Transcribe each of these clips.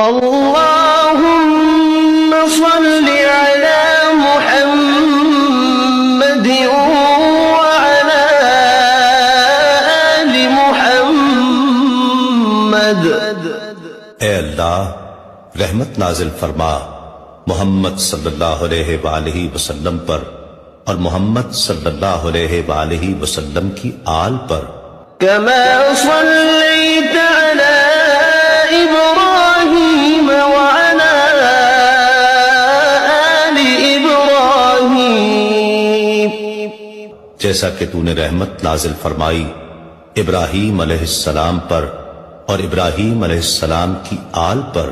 اللهم صل على محمد وعلى آل محمد۔ اے اللہ رحمت نازل فرما محمد صلی اللہ علیہ وآلہ وسلم پر اور محمد صلی اللہ علیہ وآلہ وسلم کی آل پر۔ كما صليت على إبراهيم وعلى آل إبراهيم، جیسا کہ تو نے رحمت نازل فرمائی ابراہیم علیہ السلام پر اور ابراہیم علیہ السلام کی آل پر۔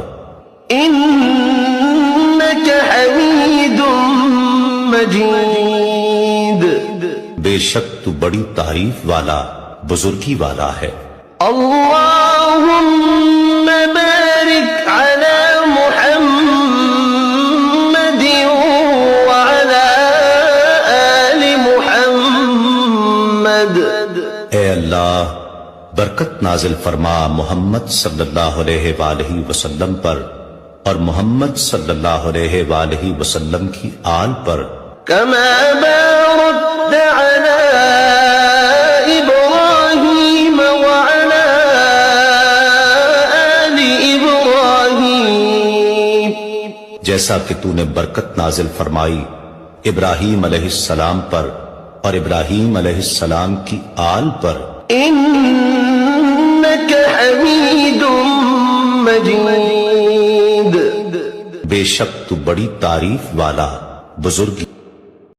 إنك حميد مجيد، بے شک تو بڑی تعریف والا بزرگی والا ہے۔ اللهم بارك على محمد وعلى آل محمد۔ اے اللہ برکت نازل فرما محمد صلی اللہ علیہ وآلہ وسلم پر اور محمد صلی اللہ علیہ وآلہ وسلم کی آل پر۔ كما باركت على إبراهيم وعلى آل إبراهيم، جیسا کہ تو نے برکت نازل فرمائی ابراہیم علیہ السلام پر اور ابراہیم علیہ السلام کی آل پر۔ إنك حميد مجيد، بے شک تو بڑی تعریف والا بزرگی